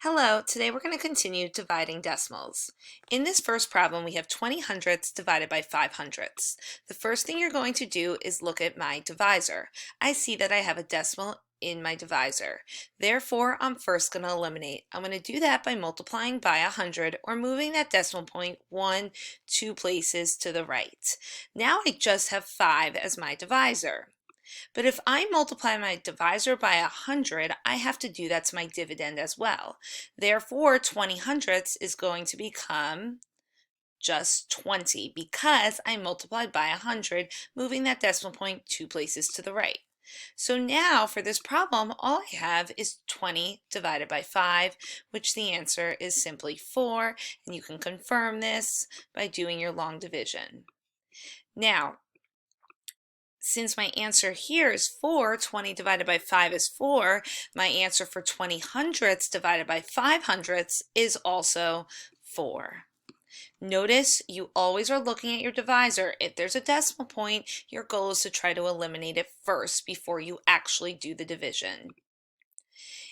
Hello, today we're going to continue dividing decimals. In this first problem, we have 20 hundredths divided by 5 hundredths. The first thing you're going to do is look at my divisor. I see that I have a decimal in my divisor. Therefore, I'm first going to eliminate. I'm going to do that by multiplying by 100 or moving that decimal point 2 places to the right. Now I just have 5 as my divisor. But if I multiply my divisor by 100, I have to do that to my dividend as well. Therefore, 20 hundredths is going to become just 20 because I multiplied by 100, moving that decimal point 2 places to the right. So now for this problem, all I have is 20 divided by 5, which the answer is simply 4, and you can confirm this by doing your long division. Now, since my answer here is 4, 20 divided by 5 is 4, my answer for 20 hundredths divided by 5 hundredths is also 4. Notice you always are looking at your divisor. If there's a decimal point, your goal is to try to eliminate it first before you actually do the division.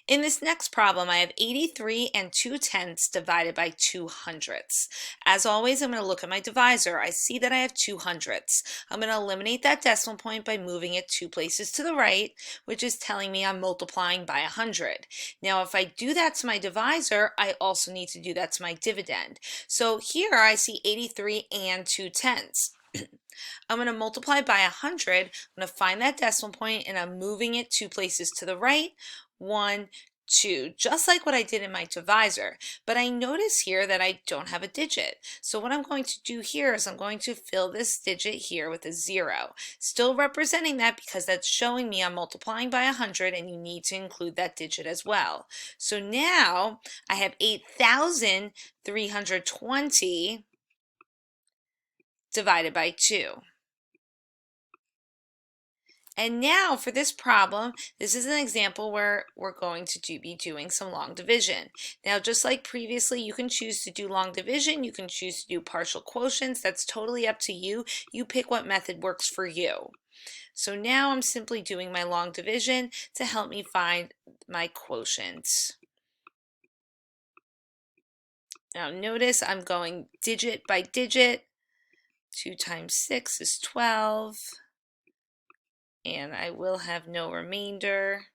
In this next problem, I have 83 and 2/10 divided by 2 hundredths. As always, I'm going to look at my divisor. I see that I have 2 hundredths. I'm going to eliminate that decimal point by moving it 2 places to the right, which is telling me I'm multiplying by 100. Now, if I do that to my divisor, I also need to do that to my dividend. So here I see 83 and 2/10. I'm going to multiply by 100. I'm going to find that decimal point and I'm moving it 2 places to the right. 1, 2, just like what I did in my divisor. But I notice here that I don't have a digit. So what I'm going to do here is I'm going to fill this digit here with a 0. Still representing that because that's showing me I'm multiplying by 100 and you need to include that digit as well. So now I have 8,320 divided by 2. And now for this problem, this is an example where we're going to be doing some long division. Now, just like previously, you can choose to do long division, you can choose to do partial quotients. That's totally up to you. You pick what method works for you. So now I'm simply doing my long division to help me find my quotients. Now notice I'm going digit by digit. 2 times 6 is 12. And I will have no remainder.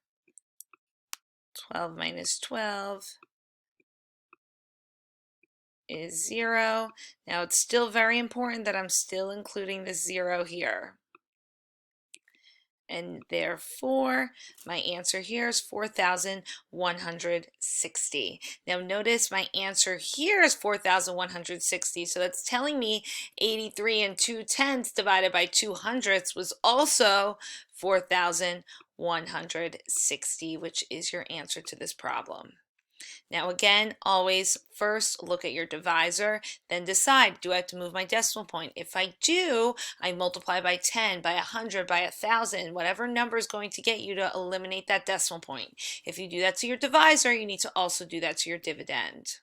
12 minus 12 is 0. Now it's still very important that I'm still including the 0 here. And therefore, my answer here is 4,160. Now notice my answer here is 4,160, so that's telling me 83 and 2/10 divided by 2 hundredths was also 4,160, which is your answer to this problem. Now again, always first look at your divisor, then decide, do I have to move my decimal point? If I do, I multiply by 10, by 100, by 1,000, whatever number is going to get you to eliminate that decimal point. If you do that to your divisor, you need to also do that to your dividend.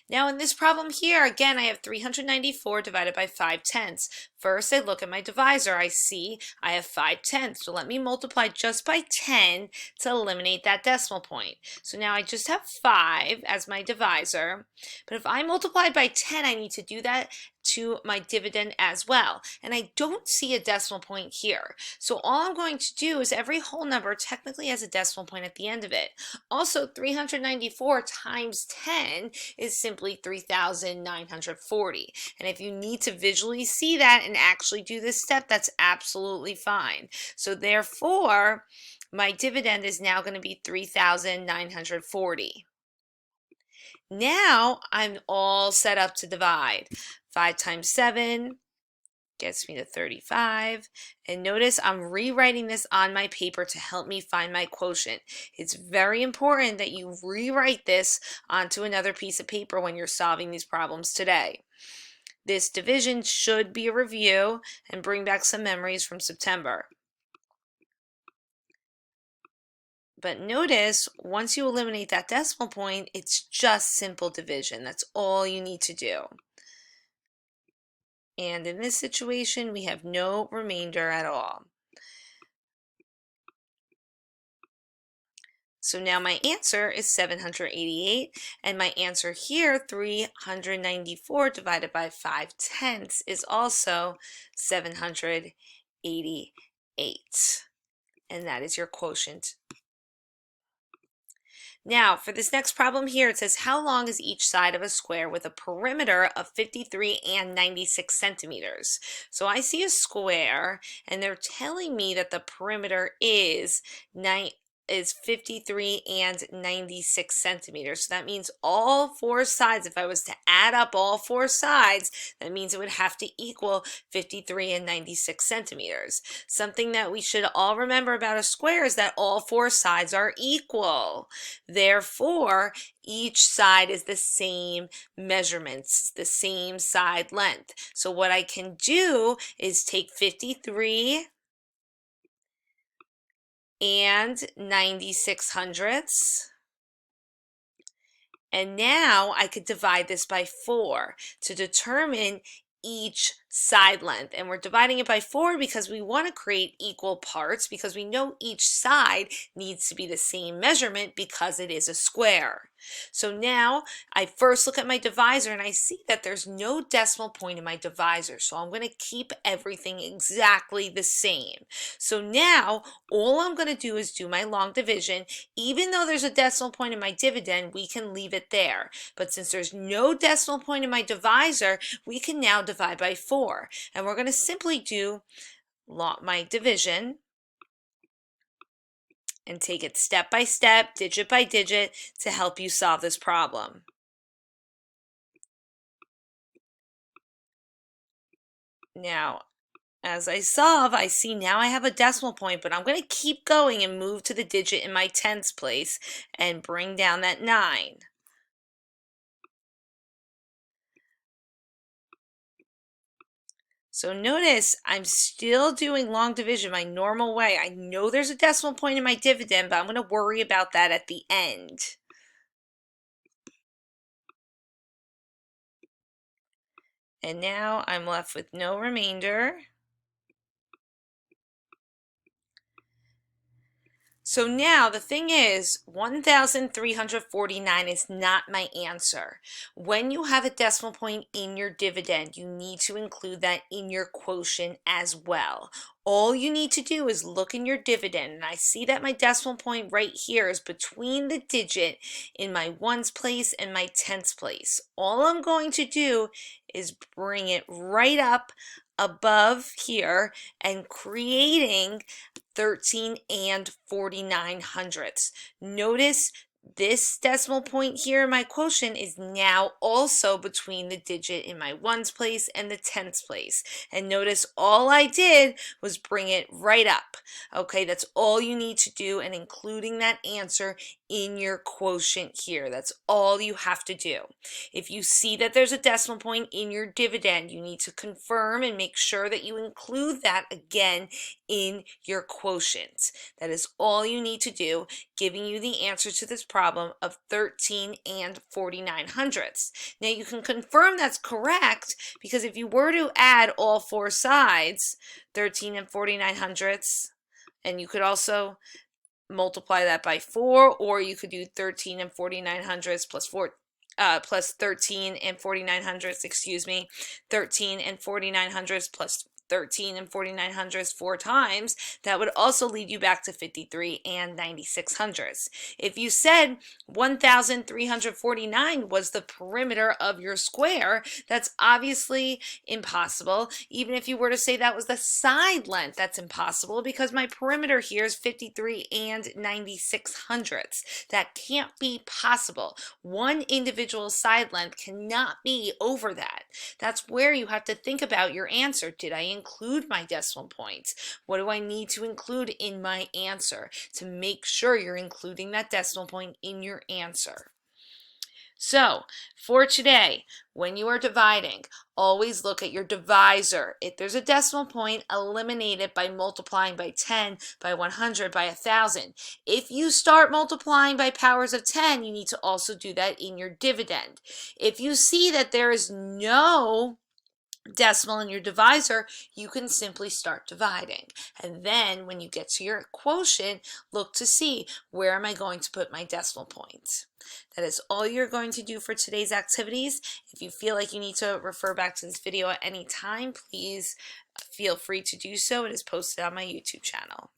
Now in this problem here, again, I have 394 divided by 5/10. First, I look at my divisor. I see I have 5/10. So let me multiply just by 10 to eliminate that decimal point. So now I just have 5 as my divisor. But if I multiply by 10, I need to do that to my dividend as well. And I don't see a decimal point here. So all I'm going to do is every whole number technically has a decimal point at the end of it. Also, 394 times 10 is simply 3,940. And if you need to visually see that and actually do this step, that's absolutely fine. So therefore, my dividend is now going to be 3,940. Now I'm all set up to divide. 5 times 7 gets me to 35. And notice I'm rewriting this on my paper to help me find my quotient. It's very important that you rewrite this onto another piece of paper when you're solving these problems today. This division should be a review and bring back some memories from September. But notice, once you eliminate that decimal point, it's just simple division. That's all you need to do. And in this situation, we have no remainder at all. So now my answer is 788, and my answer here, 394 divided by 5/10, is also 788. And that is your quotient. Now, for this next problem here, it says, how long is each side of a square with a perimeter of 53 and 96 centimeters? So I see a square, and they're telling me that the perimeter is 53 and 96 centimeters. So that means all four sides, if I was to add up all four sides, that means it would have to equal 53 and 96 centimeters. Something that we should all remember about a square is that all four sides are equal. Therefore, each side is the same measurements, the same side length. So what I can do is take 53 and 96 hundredths. And now I could divide this by 4 to determine each side length. And we're dividing it by 4 because we want to create equal parts, because we know each side needs to be the same measurement because it is a square. So now I first look at my divisor and I see that there's no decimal point in my divisor. So I'm going to keep everything exactly the same. So now all I'm going to do is do my long division. Even though there's a decimal point in my dividend, we can leave it there. But since there's no decimal point in my divisor, we can now divide by 4. And we're going to simply do my division and take it step by step, digit by digit, to help you solve this problem. Now, as I solve, I see now I have a decimal point, but I'm going to keep going and move to the digit in my tens place and bring down that 9. So notice I'm still doing long division my normal way. I know there's a decimal point in my dividend, but I'm going to worry about that at the end. And now I'm left with no remainder. So now the thing is, 1,349 is not my answer. When you have a decimal point in your dividend, you need to include that in your quotient as well. All you need to do is look in your dividend, and I see that my decimal point right here is between the digit in my ones place and my tens place. All I'm going to do is bring it right up above here and creating 13 and 49 hundredths. Notice this decimal point here in my quotient is now also between the digit in my ones place and the tens place. And notice all I did was bring it right up. Okay, that's all you need to do, and including that answer in your quotient here. That's all you have to do. If you see that there's a decimal point in your dividend, you need to confirm and make sure that you include that again in your quotient. That is all you need to do, giving you the answer to this problem of 13 and 49 hundredths. Now you can confirm that's correct because if you were to add all four sides, 13 and 49 hundredths, and you could also multiply that by 4, or you could do 13 and 49 hundredths plus 13 and 49 hundredths, 13 and 49 hundredths plus 13 and 49 hundredths 4 times. That would also lead you back to 53 and 96 hundredths. If you said 1,349 was the perimeter of your square, that's obviously impossible. Even if you were to say that was the side length, that's impossible because my perimeter here is 53 and 96 hundredths. That can't be possible. One individual side length cannot be over that. That's where you have to think about your answer. Did I include my decimal points? What do I need to include in my answer to make sure you're including that decimal point in your answer? So for today, when you are dividing, always look at your divisor. If there's a decimal point, eliminate it by multiplying by 10, by 100, by 1,000. If you start multiplying by powers of 10, you need to also do that in your dividend. If you see that there is no decimal in your divisor, you can simply start dividing. And then when you get to your quotient, look to see where am I going to put my decimal point. That is all you're going to do for today's activities. If you feel like you need to refer back to this video at any time, please feel free to do so. It is posted on my YouTube channel.